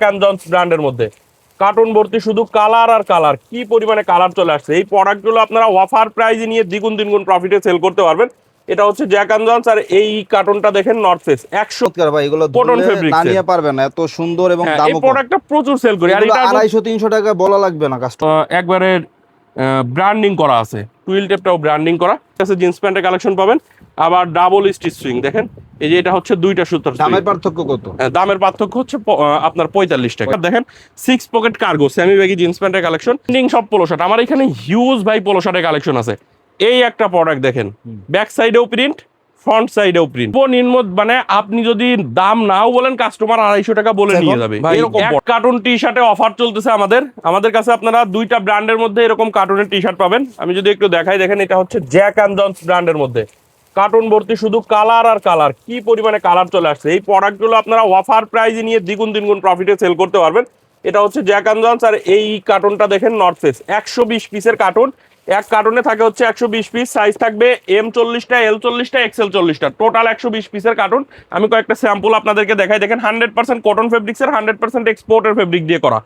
ক্যানজন্স ব্র্যান্ডের মধ্যে কার্টুন ভর্তি শুধু কালার আর কালার, কি পরিমাণে কালার চলে আসছে। এই প্রোডাক্টগুলো আপনারা অফার প্রাইজে নিয়ে দ্বিগুণ তিনগুণ প্রফিটে সেল করতে পারবেন। এটা হচ্ছে জ্যাক অ্যান্ড জন্স, আর এই কার্টুনটা দেখেন নর্থ ফেস 100 ভাই, এগুলো কটন ফেব্রিক না নিয়ে পারবে না, এত সুন্দর এবং এই দামও কম। প্রোডাক্টটা প্রচুর সেল করি। আর এটা 250-300 টাকা বলা লাগবে না কাস্টমার। একবারে ব্র্যান্ডিং করা আছে, টুইল টেপটাও ব্র্যান্ডিং করা আছে। জিন্স প্যান্টের কালেকশন পাবেন, আবার ডাবল স্টিচ সুইং দেখেন। এই যে এটা হচ্ছে দুইটা সুতার। দামের পার্থক্য কত? দামের পার্থক্য হচ্ছে আপনার 45 টাকা। দেখেন 6 pocket cargo semi baggy jeans প্যান্টের কালেকশন, সব পোলো শার্ট। আমার এখানে হিউজ ভাই পোলো শার্টের কালেকশন আছে। এই একটা প্রোডাক্ট দেখেন, ব্যাক সাইডেও প্রিন্ট, ফ্রন্ট সাইডেও প্রিন্ট। সর্বনিম্ন মানে আপনি যদি দাম নাও বলেন, কাস্টমার 250 টাকা বলে নিয়ে যাবে। এরকম কার্টুন টি শার্টে অফার চলতেছে আমাদের কাছে। আপনারা দুইটা ব্র্যান্ডের মধ্যে এরকম কার্টুনের টি শার্ট পাবেন। আমি যদি একটু দেখাই, দেখেন এটা হচ্ছে জ্যাক অ্যান্ড জন্স ব্র্যান্ডের মধ্যে কার্টুন ভর্তি শুধু কালার আর কালার, কি পরিমাণে কালার চলে আসছে। এই প্রোডাক্টগুলো আপনারা অফার প্রাইজে নিয়ে দ্বিগুণ তিনগুণ প্রফিটে সেল করতে পারবেন। এটা হচ্ছে জ্যাক অ্যান্ড জন্স, আর এই কার্টুনটা দেখেন নর্থ ফেস 120 পিসের কার্টুন। এক কার্টুনে থাকে হচ্ছে 120 পিস, সাইজ থাকবে M40টা, L40টা, XL40টা, টোটাল 120 পিসের কার্টুন। আমি কয়েকটা স্যাম্পল আপনাদেরকে দেখাই। দেখেন 100% কটন ফেব্রিক্সের, 100% এক্সপোর্টের ফেব্রিক দিয়ে করা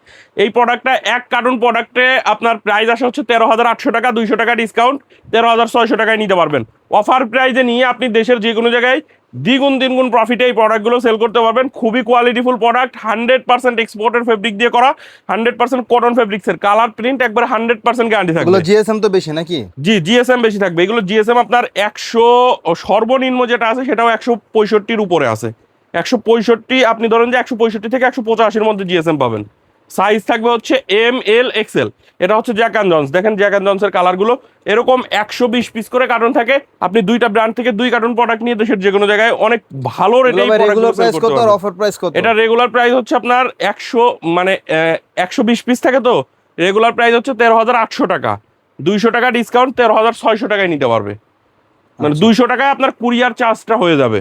এই প্রোডাক্টটা। এক কার্টুন প্রোডাক্টে আপনার প্রাইস আসা হচ্ছে 13,800 টাকা, 200 টাকা ডিসকাউন্ট 13,600 টাকায় নিতে পারবেন। অফার প্রাইজে নিয়ে আপনি দেশের যে কোনো জায়গায় দ্বিগুণ তিনগুণ প্রফিটে এই প্রোডাক্টগুলো সেল করতে পারবেন। খুবই কোয়ালিটিফুল প্রোডাক্ট, 100% এক্সপোর্টের ফেব্রিক দিয়ে করা, 100% কটন ফেব্রিক্সের, কালার প্রিন্ট একবার 100% গ্যারান্টি থাকবে। এগুলো জিএসএম তো বেশি নাকি? জি, জিএসএম বেশি থাকবে। এগুলো জিএসএম আপনার 100, সর্বনিম্ন যেটা আছে সেটাও 165-র উপরে আছে। 165, আপনি ধরেন যে 165 থেকে 185-র মধ্যে জিএসএম পাবেন। সাইজ থাকবে হচ্ছে ML XL। এটা হচ্ছে জ্যাক অ্যান্ড জন্স। দেখেন জ্যাক অ্যান্ড জন্সের কালারগুলো এরকম 120 পিস করে কার্টন থাকে। আপনি দুইটা ব্র্যান্ড থেকে 2 কার্টন প্রোডাক্ট নিয়ে দেশের যে কোনো জায়গায় অনেক ভালো রেটে রেগুলার প্রাইস কত আর অফার প্রাইস কত? এটা রেগুলার প্রাইস হচ্ছে আপনার 100, মানে 120 পিস থাকে, তো রেগুলার প্রাইস হচ্ছে 13,800 টাকা, 200 টাকা ডিসকাউন্ট 13,600 টাকায় নিতে পারবে। মানে 200 টাকায় আপনার কুরিয়ার চার্জটা হয়ে যাবে।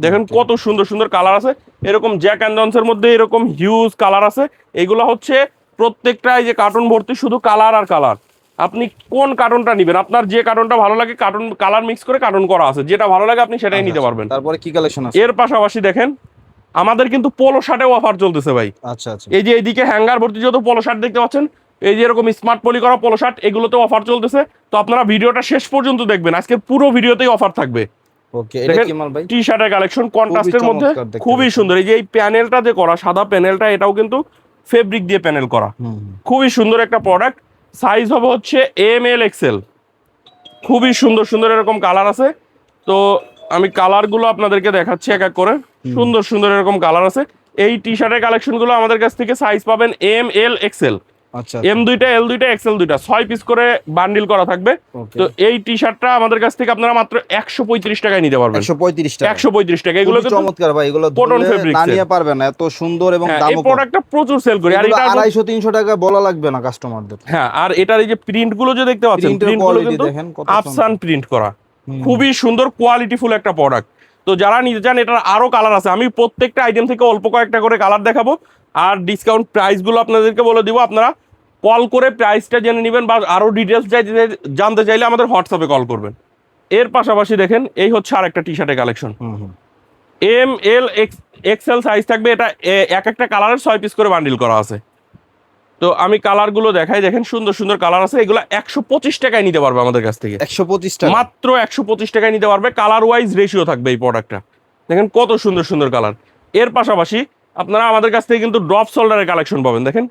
দেখেন কত সুন্দর সুন্দর কালার আছে। এরকম জ্যাক অ্যান্ড জন্সের মধ্যে এরকম হিউজ কালার আছে। এগুলো হচ্ছে প্রত্যেকটা এই যে কার্টুন ভর্তি শুধু কালার আর কালার। আপনি কোন কার্টুনটা নেবেন, আপনার যে কার্টুনটা ভালো লাগে, কার্টুন কালার মিক্স করে কার্টুন করা আছে, যেটা ভালো লাগে আপনি সেটাই নিতে পারবেন। তারপরে কি কালেকশন আছে? এর পাশাপাশি দেখেন আমাদের কিন্তু পোলো শার্টেও অফার চলতেছে ভাই। আচ্ছা আচ্ছা। এই যে এইদিকে হ্যাঙ্গার ভর্তি যত পোলো শার্ট দেখতে পাচ্ছেন, এই যে এরকম স্মার্ট পলি করা পোলো শার্ট, এগুলোতে অফার চলতেছে। তো আপনারা ভিডিওটা শেষ পর্যন্ত দেখবেন, আজকের পুরো ভিডিওতেই অফার থাকবে। ওকে, এটা কি মাল ভাই? টি শার্টের কালেকশন কন্ট্রাস্টের মধ্যে খুবই সুন্দর। এই যে এই প্যানেলটা যে করা, সাদা প্যানেলটা, এটাও কিন্তু ফেব্রিক দিয়ে প্যানেল করা, খুবই সুন্দর একটা প্রোডাক্ট। সাইজ হবে হচ্ছে ML XL। খুবই সুন্দর সুন্দর এরকম কালার আছে। তো আমি কালারগুলো আপনাদেরকে দেখাচ্ছি এক এক করে। সুন্দর সুন্দর এরকম কালার আছে। এই টি শার্টের কালেকশনগুলো আমাদের কাছ থেকে সাইজ পাবেন ML XL। আচ্ছা, M2টা, L2টা, XL2টা 6 পিস করে বান্ডিল করা থাকবে। তো এই টি শার্টটা আমাদের কাছ থেকে আপনারা মাত্র 135 টাকায় নিতে পারবেন। 135 টাকা। 135 টাকা। এগুলো কিন্তু চমৎকার ভাই, এগুলো কটন ফেব্রিক না নিয়ে পারবে না, এত সুন্দর এবং দামও এই কম। প্রোডাক্টটা প্রচুর সেল করি। আর এটা 250-300 টাকা বলা লাগবে না কাস্টমারদের। হ্যাঁ, আর এটার এই যে প্রিন্ট গুলো যে দেখতে পাচ্ছেন, প্রিন্ট গুলো কিন্তু আফসান প্রিন্ট করা, খুবই সুন্দর কোয়ালিটিফুল একটা প্রোডাক্ট। তো যারা নিতে চান, এটার আরো কালার আছে। আমি প্রত্যেকটা আইটেম থেকে অল্প কয়েকটা করে কালার দেখাবো, আর ডিসকাউন্ট প্রাইস গুলো আপনাদেরকে বলে দিব। আপনারা কল করে প্রাইসটা জেনে নেবেন, বা আরো ডিটেলস জানতে চাইলে আমাদের হোয়াটসঅ্যাপে কল করবেন। এর পাশাপাশি দেখেন এই হচ্ছে আরেকটা টি শার্টের কালেকশন। ML XL সাইজ থাকবে। এটা এক একটা কালারের 6 পিস করে বান্ডিল করা আছে। তো আমি কালারগুলো দেখাই। দেখেন সুন্দর সুন্দর কালার আছে। এগুলো 125 টাকায় নিতে পারবে আমাদের কাছ থেকে। 125 টাকা, মাত্র 125 টাকায় নিতে পারবে। কালার ওয়াইজ রেশিও থাকবে এই প্রোডাক্টটা। দেখেন কত সুন্দর সুন্দর কালার। এর পাশাপাশি আপনারা আমাদের কাছ থেকে কিন্তু ড্রপ শোল্ডারের কালেকশন পাবেন। দেখেন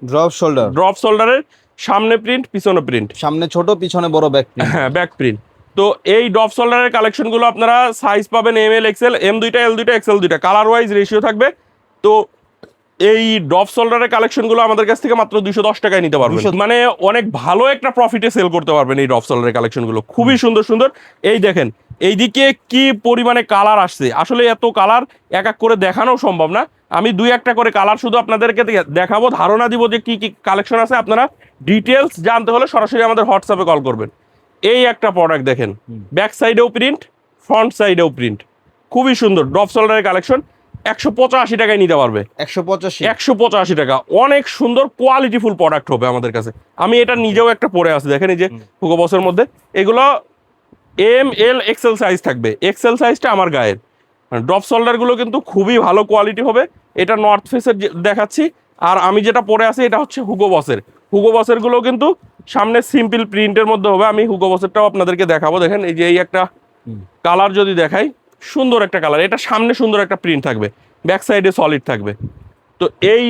ড্রপ শোল্ডারের সামনে প্রিন্ট, পিছনে প্রিন্ট, সামনে ছোট পিছনে বড় ব্যাক প্রিন্ট। হ্যাঁ, ব্যাক প্রিন্ট। তো এই ড্রপ শোল্ডারের কালেকশনগুলো আপনারা সাইজ পাবেন ML XL, M2টা, L2টা, XL2টা, কালার ওয়াইজ রেশিও থাকবে। তো এই ড্রপ শোল্ডারের কালেকশনগুলো আমাদের কাছ থেকে মাত্র 210 টাকায় নিতে পারবেন। মানে অনেক ভালো একটা প্রফিটে সেল করতে পারবেন এই ড্রপ শোল্ডারের কালেকশনগুলো, খুবই সুন্দর সুন্দর। এই দেখেন এইদিকে কি পরিমাণে কালার আসছে। আসলে এত কালার এক এক করে দেখানো সম্ভব না। আমি 2-1টা করে কালার শুধু আপনাদেরকে দেখাবো, ধারণা দিব যে কি কি কালেকশন আছে। আপনারা ডিটেলস জানতে হলে সরাসরি আমাদের হোয়াটসঅ্যাপে কল করবেন। এই একটা প্রোডাক্ট দেখেন, ব্যাক সাইডেও প্রিন্ট, ফ্রন্ট সাইডেও প্রিন্ট, খুবই সুন্দর ড্রপ শোল্ডারের কালেকশন। 185 টাকায় নিতে পারবে। 185 টাকা। অনেক সুন্দর কোয়ালিটিফুল প্রোডাক্ট হবে আমাদের কাছে। আমি এটা নিজেও একটা পরে আছি, দেখেন এই যে হুগো বসের মধ্যে। এগুলো ML XL সাইজ থাকবে। XL সাইজটা আমার গায়ের। ড্রপ শোল্ডারগুলো কিন্তু খুবই ভালো কোয়ালিটি হবে। এটা নর্থ ফেসের দেখাচ্ছি। আর আমি যেটা পরে আছি এটা হচ্ছে হুগো বসের। হুগো বসের গুলো কিন্তু সামনে সিম্পল প্রিন্টের মধ্যে হবে। আমি হুগো বসেরটাও আপনাদেরকে দেখাবো। দেখেন এই যে এই একটা কালার যদি দেখাই, সুন্দর একটা কালার, এটা সামনে সুন্দর একটা প্রিন্ট থাকবে, ব্যাক সাইডে সলিড থাকবে। তো এই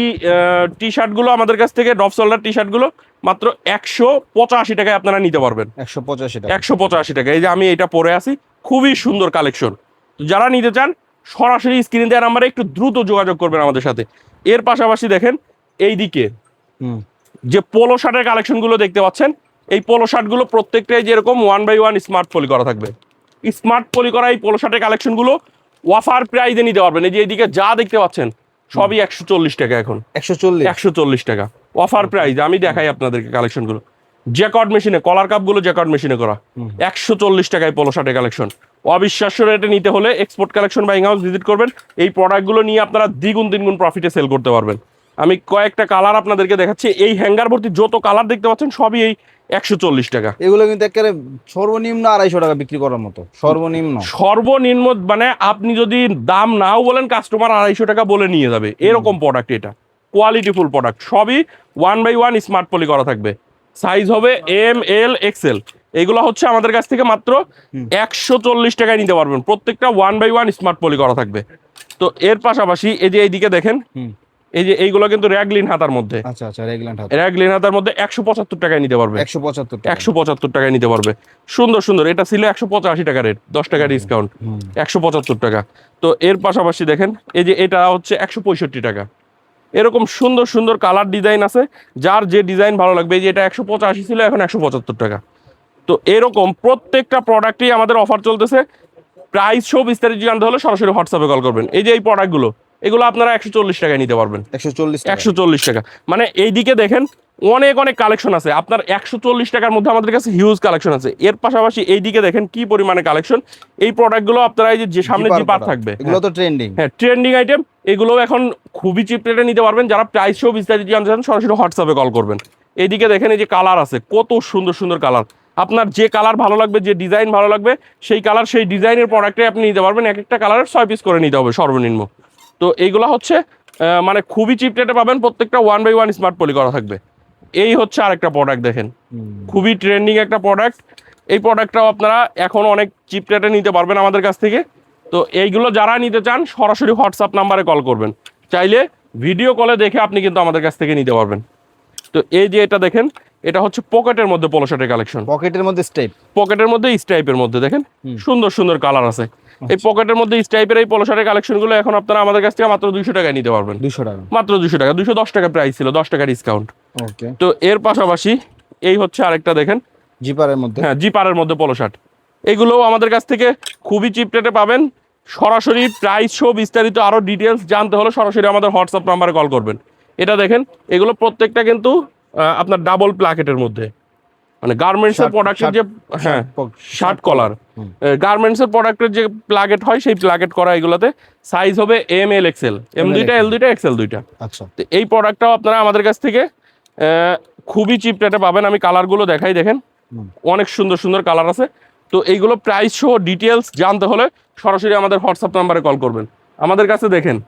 টি শার্টগুলো আমাদের কাছ থেকে ড্রপ শোল্ডার টি শার্টগুলো মাত্র 185 টাকায় আপনারা নিতে পারবেন। 185 টাকা। 185 টাকা। এই যে আমি এটা পরে আছি, খুবই সুন্দর কালেকশন। যারা নিতে চান সরাসরি স্ক্রিনে দেওয়া নাম্বারে একটু দ্রুত যোগাযোগ করবেন আমাদের সাথে। এর পাশাপাশি দেখেন এই দিকে যে পোলো শার্টের কালেকশনগুলো দেখতে পাচ্ছেন, এই পোলো শার্টগুলো প্রত্যেকটাই যেরকম 1/1 স্মার্ট পলি করা থাকবে। স্মার্ট পলি করা এই পোলো শার্টের কালেকশনগুলো অফার প্রাইজে নিতে পারবেন। এই যে এইদিকে যা দেখতে পাচ্ছেন সবই 140 টাকা, এখন 140 টাকা অফার প্রাইজ। আমি দেখাই আপনাদেরকে কালেকশনগুলো। জ্যাকট মেশিনে কলার কাপগুলো জ্যাকট মেশিনে করা 140 টাকায় পোলো শার্টের কালেকশন। অবিশ্বাস্য রেটে নিতে হলে export collection buying house visit করবেন। এই প্রোডাক্টগুলো নিয়ে আপনারা দ্বিগুণ তিনগুণ প্রফিটে সেল করতে পারবেন। আমি কয়েকটা কালার আপনাদেরকে দেখাচ্ছি। এই হ্যাঙ্গার ভর্তি যত কালার দেখতে পাচ্ছেন সবই এই 140 টাকা। এগুলো কিন্তু একেবারে সর্বনিম্ন 250 টাকা বিক্রি করার মতো, সর্বনিম্ন মানে আপনি যদি দাম নাও বলেন, কাস্টমার 250 টাকা বলে নিয়ে যাবে, এরকম প্রোডাক্ট। এটা কোয়ালিটিফুল প্রোডাক্ট, সবই 1/1 স্মার্ট পলি করা থাকবে। সাইজ হবে ML XL। এগুলো হচ্ছে আমাদের কাছ থেকে মাত্র 140 টাকায় নিতে পারবেন। প্রত্যেকটা 1/1 স্মার্ট পলি করা থাকবে। তো এর পাশাপাশি এই যে এইদিকে দেখেন, এই যে এইগুলো কিন্তু র্যাগলিন হাতার মধ্যে। আচ্ছা আচ্ছা, র্যাগলিন হাতার মধ্যে 175 টাকায় নিতে পারবে। 175 টাকায় নিতে পারবে। সুন্দর সুন্দর। এটা ছিল 185 টাকা রেট, 10 টাকা ডিসকাউন্ট, 175 টাকা। তো এর পাশাপাশি দেখেন এই যে এটা হচ্ছে 165 টাকা। এরকম সুন্দর সুন্দর কালার ডিজাইন আছে, যার যে ডিজাইন ভালো লাগবে। এই যে এটা 185 ছিল, এখন 175 টাকা। তো এরকম প্রত্যেকটা প্রোডাক্টই আমাদের অফার চলতেছে। প্রাইস সব বিস্তারিত জানতে হলে সরাসরি হোয়াটসঅ্যাপে কল করবেন। এই যে এই প্রোডাক্টগুলো, এগুলো আপনারা 140 টাকায় নিতে পারবেন। 140 টাকা। মানে এইদিকে দেখেন অনেক অনেক কালেকশন আছে আপনার। 140 টাকার মধ্যে আমাদের কাছে হিউজ কালেকশন আছে। এর পাশাপাশি এইদিকে দেখেন কি পরিমাণে কালেকশন। এই প্রোডাক্টগুলো আপনারা এই যে সামনে জিপার থাকবে, এগুলো তো ট্রেন্ডিং। হ্যাঁ, ট্রেন্ডিং আইটেম। এগুলো এখন খুবই চিপ রেটে নিতে পারবেন। যারা প্রাইস সব বিস্তারিত জানতে চান সরাসরি হোয়াটসঅ্যাপে কল করবেন। এইদিকে দেখেন এই যে কালার আছে, কত সুন্দর সুন্দর কালার। আপনার যে কালার ভালো লাগবে, যে ডিজাইন ভালো লাগবে, সেই কালার সেই ডিজাইনের প্রোডাক্টে আপনি নিতে পারবেন। এক একটা কালারের 6 পিস করে নিতে হবে সর্বনিম্ন। তো এইগুলো হচ্ছে মানে খুবই চিপ রেটে পাবেন। প্রত্যেকটা 1/1 স্মার্ট পলি করা থাকবে। এই হচ্ছে আরেকটা প্রোডাক্ট দেখেন, খুবই ট্রেন্ডিং একটা প্রোডাক্ট। এই প্রোডাক্টটাও আপনারা এখন অনেক চিপ রেটে নিতে পারবেন আমাদের কাছ থেকে। তো এইগুলো যারা নিতে চান সরাসরি হোয়াটসঅ্যাপ নাম্বারে কল করবেন। চাইলে ভিডিও কলে দেখে আপনি কিন্তু আমাদের কাছ থেকে নিতে পারবেন। তো এই যে এটা দেখেন, এটা হচ্ছে পকেটের মধ্যে পোলো শার্টের কালেকশন। পকেটের মধ্যে স্ট্রাইপের মধ্যে দেখেন সুন্দর সুন্দর কালার আছে। এই পকেটের মধ্যে স্ট্রাইপের এই পোলো শার্টের কালেকশনগুলো এখন আপনারা আমাদের কাছ থেকে মাত্র 200 টাকায় নিতে পারবেন। 200 টাকা, মাত্র 200 টাকা। 210 টাকা প্রাইস ছিল, 10 টাকা ডিসকাউন্ট। ওকে। তো এর পাশাপাশি এই হচ্ছে আরেকটা দেখেন, জিপারের মধ্যে। হ্যাঁ, জিপারের মধ্যে পোলো শার্ট। এগুলোও আমাদের কাছ থেকে খুবই চিপ রেটে পাবেন। সরাসরি প্রাইস সহ বিস্তারিত আরো ডিটেলস জানতে হলে সরাসরি আমাদের হোয়াটসঅ্যাপ নাম্বারে কল করবেন। এটা দেখেন, এগুলো প্রত্যেকটা কিন্তু আপনার ডাবল প্লাকেটের মধ্যে, মানে গার্মেন্টসের প্রোডাক্টের যে, হ্যাঁ, শার্ট কলার, গার্মেন্টসের প্রোডাক্টের যে প্লাকেট হয় সেই প্লাকেট করা। এগুলোতে সাইজ হবে ML XL, M দুইটা, L দুইটা, XL দুইটা। আচ্ছা। তো এই প্রোডাক্টটাও আপনারা আমাদের কাছ থেকে খুবই চিপ রেটে পাবেন। আমি কালারগুলো দেখাই, দেখেন অনেক সুন্দর সুন্দর কালার আছে। তো এইগুলো প্রাইস সহ ডিটেলস জানতে হলে সরাসরি আমাদের হোয়াটসঅ্যাপ নাম্বারে কল করবেন। আমাদের কাছে দেখেন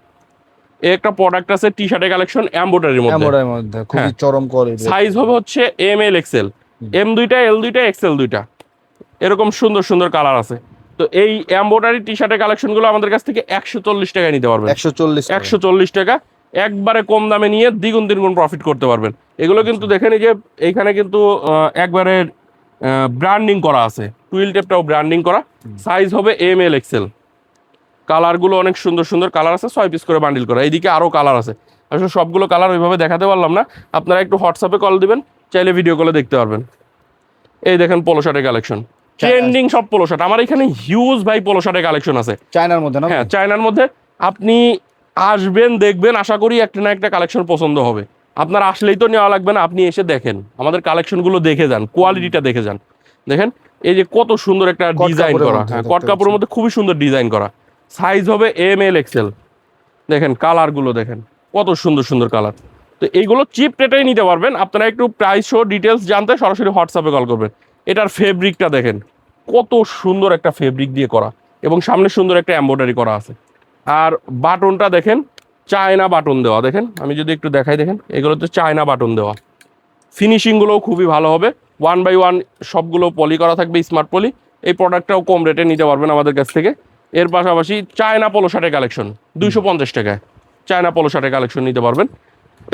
এই একটা প্রোডাক্ট আছে, টি শার্টের কালেকশন, এমব্রয়ডারির মধ্যে, খুবই চরম কোয়ালিটি। সাইজ হবে হচ্ছে ML XL, M দুইটা, L দুইটা, XL দুইটা। এরকম সুন্দর সুন্দর কালার আছে। তো এই এমব্রয়ডারি টি শার্টের কালেকশনগুলো আমাদের কাছ থেকে 140 টাকায় নিতে পারবেন। 140 টাকা। একবারে কম দামে নিয়ে দ্বিগুণ তিনগুণ প্রফিট করতে পারবেন। এগুলো কিন্তু দেখেন এই যে এইখানে কিন্তু একবারে ব্র্যান্ডিং করা আছে, টুইল টেপটাও ব্র্যান্ডিং করা। সাইজ হবে ML XL। কালারগুলো অনেক সুন্দর সুন্দর কালার আছে, 6 পিস করে বান্ডিল করা। এইদিকে আরও কালার আছে। আসলে সবগুলো কালার ওইভাবে দেখাতে পারলাম না। আপনারা একটু হোয়াটসঅ্যাপে কল দিবেন, চাইলে ভিডিও কলে দেখতে পারবেন। এই দেখেন পোলো শার্টের কালেকশন, ট্রেন্ডিং সব পোলো শার্ট। আমার এখানে হিউজ ভাই পোলো শার্টের কালেকশন আছে চায়নার মধ্যে না? হ্যাঁ, চায়নার মধ্যে। আপনি আসবেন, দেখবেন, আশা করি একটা না একটা কালেকশন পছন্দ হবে। আপনার আসলেই তো নেওয়া লাগবে না, আপনি এসে দেখেন, আমাদের কালেকশনগুলো দেখে যান, কোয়ালিটিটা দেখে যান। দেখেন এই যে কত সুন্দর একটা ডিজাইন করা, হ্যাঁ, কট কাপড়ের মধ্যে খুবই সুন্দর ডিজাইন করা। সাইজ হবে ML XL। দেখেন কালারগুলো দেখেন কত সুন্দর সুন্দর কালার। তো এইগুলো চিপ রেটেই নিতে পারবেন। আপনারা একটু প্রাইস সহ ডিটেলস জানতে সরাসরি হোয়াটসঅ্যাপে কল করবেন। এটার ফেব্রিকটা দেখেন কত সুন্দর একটা ফেব্রিক দিয়ে করা, এবং সামনে সুন্দর একটা এমব্রয়ডারি করা আছে। আর বাটনটা দেখেন চায়না বাটন দেওয়া, দেখেন আমি যদি একটু দেখাই, দেখেন এগুলোতে চায়না বাটন দেওয়া, ফিনিশিংগুলোও খুবই ভালো হবে। 1/1 সবগুলো পলি করা থাকবে, স্মার্ট পলি। এই প্রোডাক্টটাও কম রেটে নিতে পারবেন আমাদের কাছ থেকে। এর পাশাপাশি চায়না পোলো শার্টের কালেকশন 250 টাকায় চায়না পোলো শার্টের কালেকশন নিতে পারবেন।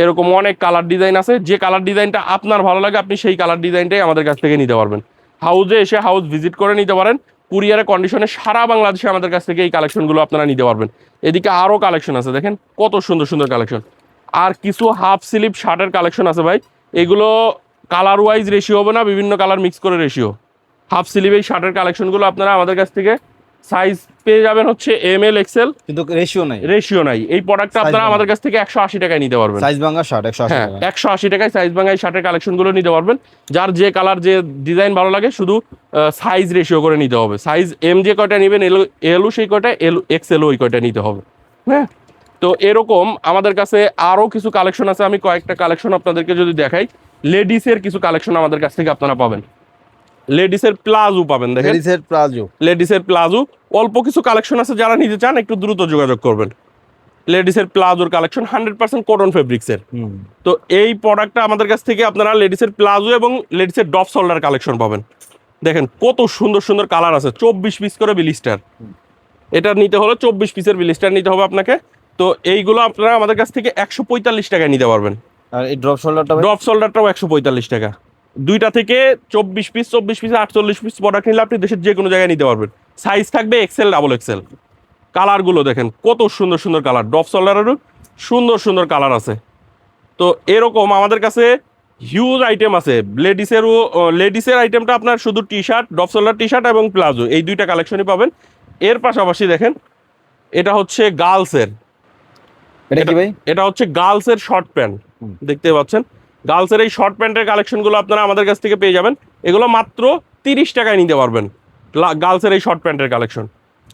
এরকম অনেক কালার ডিজাইন আছে, যে কালার ডিজাইনটা আপনার ভালো লাগে আপনি সেই কালার ডিজাইনটাই আমাদের কাছ থেকে নিতে পারবেন। হাউসে এসে হাউস ভিজিট করে নিতে পারেন, কুরিয়ারের কন্ডিশনে সারা বাংলাদেশে আমাদের কাছ থেকে এই কালেকশনগুলো আপনারা নিতে পারবেন। এদিকে আরও কালেকশন আছে, দেখেন কত সুন্দর সুন্দর কালেকশন। আর কিছু হাফ স্লিভ শার্টের কালেকশন আছে ভাই, এগুলো কালার ওয়াইজ রেশিও হবে না, বিভিন্ন কালার মিক্স করে রেশিও। হাফ স্লিভ এই শার্টের কালেকশনগুলো আপনারা আমাদের কাছ থেকে সাইজ পেয়ে যাবেন হচ্ছে ML XL, কিন্তু রেশিও নাই। রেশিও নাই। এই প্রোডাক্টটা Size আপনারা ভাঙা। আমাদের কাছ থেকে 180 টাকায় নিতে পারবেন। সাইজ ভাঙা শার্ট 180 হ্যাঁ, টাকা। 180 টাকায় সাইজ ভাঙা এই শার্টের কালেকশনগুলো নিতে পারবেন। যার যে কালার যে ডিজাইন ভালো লাগে শুধু সাইজ রেশিও করে নিতে হবে। সাইজ M যে কয়টা নেবেন, এলও সেই কয়টা, XL ওই কয়টা নিতে হবে। হ্যাঁ, তো এরকম আমাদের কাছে আরও কিছু কালেকশন আছে। আমি কয়েকটা কালেকশন আপনাদেরকে যদি দেখাই, লেডিসের কিছু কালেকশন আমাদের কাছ থেকে আপনারা পাবেন। লেডিসের প্লাজো পাবেন, দেখেন লেডিসের প্লাজো। লেডিসের প্লাজো অল্প কিছু কালেকশন আছে, যারা নিতে চান একটু দ্রুত যোগাযোগ করবেন। লেডিসের প্লাজোর কালেকশন 100% কটন ফেব্রিক্সের। তো এই প্রোডাক্টটা আমাদের কাছ থেকে আপনারা লেডিসের প্লাজো এবং লেডিসের ডপ শোল্ডার কালেকশন পাবেন। দেখেন কত সুন্দর সুন্দর কালার আছে, 24 পিস করে বিলিস্টার। এটা নিতে হলে 24 পিসের বিলিস্টার নিতে হবে আপনাকে। তো এইগুলো আপনারা আমাদের কাছ থেকে 145 টাকায় নিতে পারবেন। আর এই ড্রপ শোল্ডারটা ড্রপ শোল্ডারটাও 145 টাকা। দুইটা থেকে 24 পিস 48 পিস প্রোডাক্ট নিলে আপনি দেশের যে কোনো জায়গায় নিতে পারবেন। সাইজ থাকবে XL, ডাবল XL। কালারগুলো দেখেন কত সুন্দর সুন্দর কালার, ড্রপ শোল্ডারেরও সুন্দর সুন্দর কালার আছে। তো এরকম আমাদের কাছে হিউজ আইটেম আছে। লেডিসের আইটেমটা আপনার শুধু T shirt, drop shoulder T shirt এবং প্লাজো, এই দুইটা কালেকশনই পাবেন। এর পাশাপাশি দেখেন এটা হচ্ছে গার্লসের, এটা কি ভাই? এটা হচ্ছে গার্লসের শর্ট প্যান্ট, দেখতে পাচ্ছেন। গার্লসের এই শর্ট প্যান্টের কালেকশনগুলো আপনারা আমাদের কাছ থেকে পেয়ে যাবেন। এগুলো মাত্র 30 টাকায় নিতে পারবেন, গার্লসের এই শর্ট প্যান্টের কালেকশন।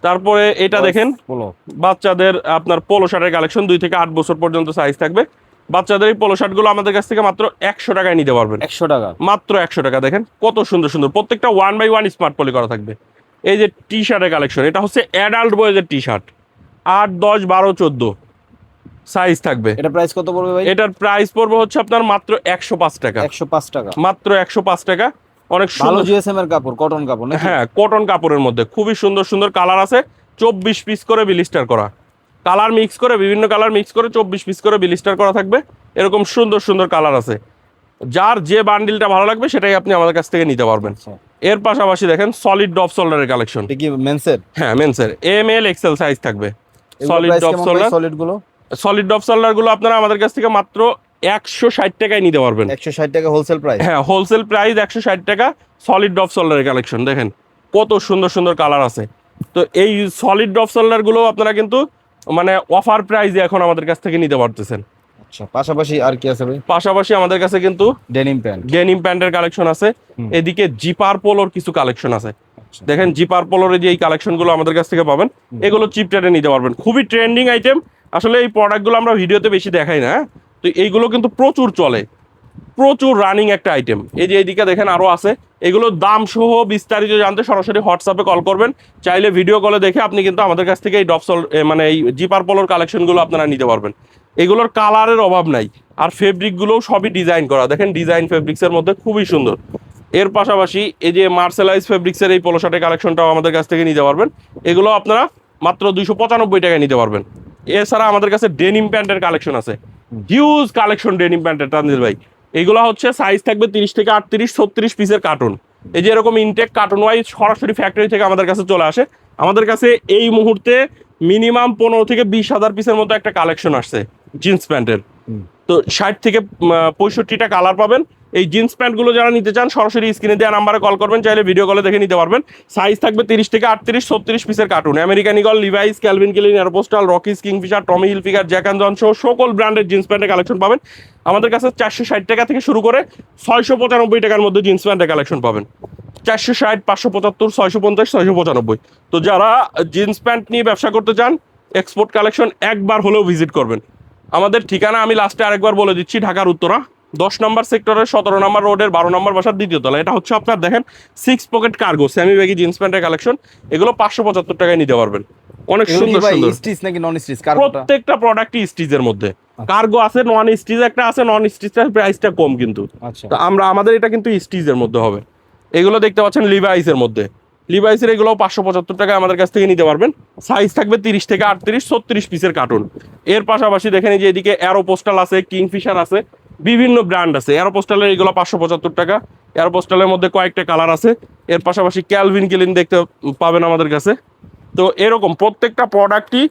তারপরে এটা দেখেন পোলো। বাচ্চাদের আপনার পোলো শার্টের কালেকশন, 2 থেকে 8 বছর পর্যন্ত সাইজ থাকবে। বাচ্চাদের এই পোলো শার্টগুলো আমাদের কাছ থেকে মাত্র 100 টাকায় নিতে পারবেন। 100 টাকা মাত্র 100 টাকা। দেখেন কত সুন্দর সুন্দর, প্রত্যেকটা 1/1 স্মার্ট পলি করা থাকবে। এই যে টি শার্টের কালেকশন, এটা হচ্ছে অ্যাডাল্ট বয়েজের টি শার্ট, 8, 10, 12, 14 সাইজ থাকবে। এটা প্রাইস কত পড়বে ভাই? এটার প্রাইস পড়বে হচ্ছে আপনার মাত্র 105 টাকা। 105 টাকা, মাত্র 105 টাকা। অনেক ভালো সুন্দর, জিএসএম এর কাপড়, কটন কাপড় নাকি? হ্যাঁ কটন কাপড়ের মধ্যে খুবই সুন্দর সুন্দর কালার আছে। 24 পিস করে বিলিস্টার করা, কালার মিক্স করে, বিভিন্ন কালার মিক্স করে 24 পিস করে বিলিস্টার করা থাকবে। এরকম সুন্দর সুন্দর কালার আছে, যার যে বান্ডিলটা ভালো লাগবে সেটাই আপনি আমাদের কাছ থেকে নিতে পারবেন। এর পাশাপাশি দেখেন সলিড ডপ শোল্ডারের কালেকশন। এটা কি মেন্সের? হ্যাঁ মেন্সের, ML XL সাইজ থাকবে। সলিড ডপ শোল্ডার, সলিড গুলো, সলিড ডপ শোল্ডার গুলো আপনারা আমাদের কাছ থেকে মাত্র 160 টাকায় নিতে পারবেন। 160 টাকা হোলসেল প্রাইস? হ্যাঁ, হোলসেল প্রাইস 160 টাকা। সলিড ডপ শোল্ডারের কালেকশন দেখেন কত সুন্দর সুন্দর কালার আছে। তো এই সলিড ডপ শোল্ডার গুলো আপনারা কিন্তু মানে অফার প্রাইসে এখন আমাদের কাছ থেকে নিতে পারতেছেন। আচ্ছা, পাশাপাশি আর কি আছে ভাই? পাশাপাশি আমাদের কাছে কিন্তু ডেনিম প্যান্ট, ডেনিম প্যান্টের কালেকশন আছে। এদিকে জিপার পোলোর কিছু কালেকশন আছে। দেখেন জিপার পোলোর যে এই কালেকশনগুলো আমাদের কাছ থেকে পাবেন, এগুলো চিপ রেটে নিতে পারবেন। খুবই ট্রেন্ডিং আইটেম। আসলে এই প্রোডাক্টগুলো আমরা ভিডিওতে বেশি দেখাই না, তো এইগুলো কিন্তু প্রচুর চলে, প্রচুর রানিং একটা আইটেম। এই যে এইদিকে দেখেন আরো আছে। এগুলোর দাম সহ বিস্তারিত জানতে সরাসরি হোয়াটসঅ্যাপে কল করবেন। চাইলে ভিডিও কলে দেখে আপনি কিন্তু আমাদের কাছ থেকে এই ডপসল মানে এই জিপার পোলোর কালেকশনগুলো আপনারা নিতে পারবেন। এগুলোর কালারের অভাব নাই, আর ফেব্রিকগুলোও সবই ডিজাইন করা। দেখেন ডিজাইন ফেব্রিক্সের মধ্যে খুবই সুন্দর। এর পাশাপাশি এই যে মার্সেলাইজ ফেব্রিক্সের এই পোলো শার্টের কালেকশনটাও আমাদের কাছ থেকে নিতে পারবেন। এগুলো আপনারা মাত্র 295 টাকায় নিতে পারবেন। এছাড়া আমাদের কাছে ডেনিম প্যান্টের কালেকশন আছে, হিউজ কালেকশন ডেনিম প্যান্টের। তানজিল ভাই, এইগুলো হচ্ছে সাইজ থাকবে 30 থেকে 38, 36 পিসের কার্টুন। এই যে এরকম ইনটেক কার্টুন ওয়াইজ সরাসরি ফ্যাক্টরি থেকে আমাদের কাছে চলে আসে। আমাদের কাছে এই মুহূর্তে মিনিমাম 15 থেকে 20 হাজার পিসের মতো একটা কালেকশন আসছে জিন্স প্যান্টের। তো 60 থেকে 65টা কালার পাবেন। এই জিন্স প্যান্টগুলো যারা নিতে চান সরাসরি স্ক্রিনে দেওয়া নাম্বারে কল করবেন, চাইলে ভিডিও কলে দেখে নিতে পারবেন। সাইজ থাকবে 30 থেকে 38, 36 পিসের carton. American Eagle, Levi's, Calvin Klein, Aeropostale, Rockies, Kingfisher, Tommy Hilfiger, Jack and Jones সহ সকল ব্র্যান্ডের জিন্স প্যান্টের কালেকশন পাবেন আমাদের কাছে। 460 টাকা থেকে শুরু করে 695 টাকার মধ্যে জিন্স প্যান্টের কালেকশন পাবেন। 460, 575, 650, 695। তো যারা জিন্স প্যান্ট নিয়ে ব্যবসা করতে চান, এক্সপোর্ট কালেকশন একবার হলেও ভিজিট করবেন। আমাদের ঠিকানা আমি লাস্টে আরেকবার বলে দিচ্ছি, ঢাকার উত্তরা 10 নম্বর সেক্টরের 17 নম্বর রোডের 12 নম্বর বাসার দ্বিতীয় তলা। এটা হচ্ছে আপনার দেখেন 6 pocket cargo semi baggy jeans প্যান্টের কালেকশন। এগুলো 575 টাকায় নিতে পারবেন। অনেক সুন্দর সুন্দর স্টিচ নাকি নন স্টিচ কার্গোটা? প্রত্যেকটা প্রোডাক্টই স্টিচের মধ্যে, কার্গো আছে, নন স্টিচ একটা আছে, নন স্টিচের প্রাইসটা কম কিন্তু। আচ্ছা তো আমাদের এটা কিন্তু স্টিচের মধ্যে হবে। এগুলো দেখতে পাচ্ছেন লিভাইসের মধ্যে, লিভাইসের এগুলো 575 টাকায় আমাদের কাছ থেকে নিতে পারবেন। সাইজ থাকবে 30 থেকে 38, 36 পিসের কার্টুন। এর পাশাপাশি দেখেন যে এদিকে অ্যারোপোস্টাল আছে, কিংফিশার আছে, বিভিন্ন ব্র্যান্ড আছে। অ্যারোপোস্টালের এগুলো 575 টাকা। অ্যারোপোস্টালের মধ্যে কয়েকটা কালার আছে। এর পাশাপাশি ক্যালভিন ক্লিন দেখতে পাবেন আমাদের কাছে। তো এরকম প্রত্যেকটা প্রোডাক্টই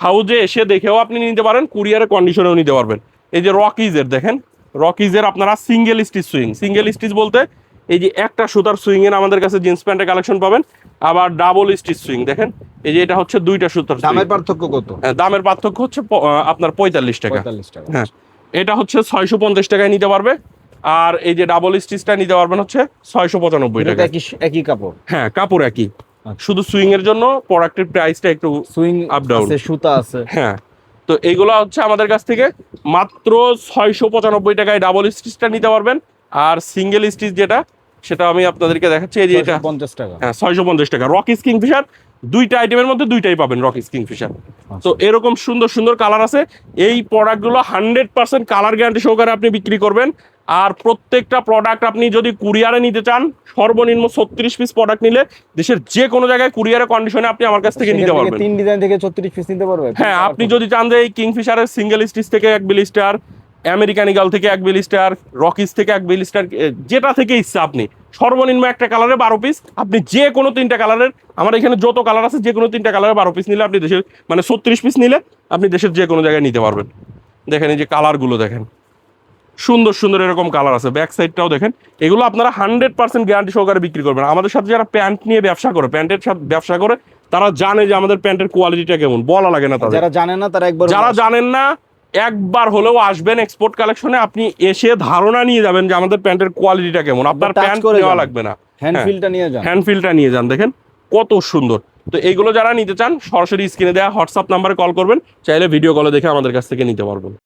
হাউজে এসে দেখেও আপনি নিতে পারেন, কুরিয়ারে কন্ডিশনেও নিতে পারবেন। এই যে রকিজের দেখেন, রকিজের আপনারা single stitch swing, single stitch বলতে এই যে একটা সুতার সুইং এর আমাদের কাছে জিন্স প্যান্টের কালেকশন পাবেন। আবার ডাবল স্টিচ সুইং দেখেন, এই যে এটা হচ্ছে দুইটা সুতার swing। দামের পার্থক্য কত? দামের পার্থক্য হচ্ছে আপনার 45 টাকা। 45 টাকা। হ্যাঁ, এটা হচ্ছে 650 টাকায় নিতে পারবে। আর এই যে ডাবল স্টিচটা নিতে পারবেন হচ্ছে 695 এটা টাকা। একই কাপড়? হ্যাঁ, কাপড় একই, আচ্ছা। শুধু সুইং এর জন্য প্রোডাক্টের প্রাইসটা একটু সুইং আপ ডাউন আছে, সুতা আছে। হ্যাঁ, তো এইগুলো হচ্ছে আমাদের কাছ থেকে মাত্র 695 টাকায় ডাবল স্টিচটা নিতে পারবেন। আর সিঙ্গেল স্টিচ যেটা, সেটা আমি আপনাদেরকে দেখাচ্ছি। এই যে এটা 50 টাকা। হ্যাঁ 650 টাকা। রকিস কিংফিশার দুইটা আইটেমের মধ্যে দুইটাই পাবেন রকিস কিংফিশার। তো এরকম সুন্দর সুন্দর কালার আছে। এই প্রোডাক্টগুলো 100% কালার গ্যারান্টি সহকারে আপনি বিক্রি করবেন। আর প্রত্যেকটা প্রোডাক্ট আপনি যদি কুরিয়ারে নিতে চান, সর্বনিম্ন 36 পিস প্রোডাক্ট নিলে দেশের যে কোনো জায়গায় কুরিয়ারে কন্ডিশনে আপনি আমার কাছ থেকে নিতে পারবেন। 3 ডিজাইন থেকে 36 পিস নিতে পারবে? হ্যাঁ, আপনি যদি চান যে এই কিংফিশারের সিঙ্গেল স্টিচ থেকে 1 বিলিস্টার, আমেরিকান ইগল থেকে 1 বিলিস্টার, রকিস থেকে 1 বিলিস্টার, যেটা থেকে ইচ্ছা আপনি সর্বনিম্ন একটা কালারে 12 পিস, আপনি যে কোনো 3টা কালারের, আমার এখানে যত কালার আছে যে কোনো 3টা কালারে 12 পিস নিলে আপনি দেশের, মানে 36 পিস নিলে আপনি দেশের যে কোনো জায়গায় নিতে পারবেন। দেখেন এই যে কালারগুলো দেখেন, সুন্দর সুন্দর এরকম কালার আছে। ব্যাক সাইডটাও দেখেন। এগুলো আপনারা 100% গ্যারান্টি সহকারে বিক্রি করবেন। আমাদের সাথে যারা প্যান্ট নিয়ে ব্যবসা করে, প্যান্টের সাথে ব্যবসা করে, তারা জানে যে আমাদের প্যান্টের কোয়ালিটিটা কেমন, বলা লাগে না তাদের। যারা জানেন না তারা একবার, যারা জানেন না একবার হলেও আসবেন এক্সপোর্ট কালেকশনে, আপনি এসে ধারণা নিয়ে যাবেন যে আমাদের প্যান্টের কোয়ালিটিটা কেমন। আপনার touch প্যান্ট করে নেওয়া যান। লাগবে না, হ্যান্ড ফিলটা নিয়ে যান। হ্যান্ড ফিলটা নিয়ে যান। দেখেন কত সুন্দর। তো এইগুলো যারা নিতে চান সরাসরি স্ক্রিনে দেওয়া হোয়াটসঅ্যাপ নাম্বারে কল করবেন, চাইলে ভিডিও কলে দেখে আমাদের কাছ থেকে নিতে পারবেন।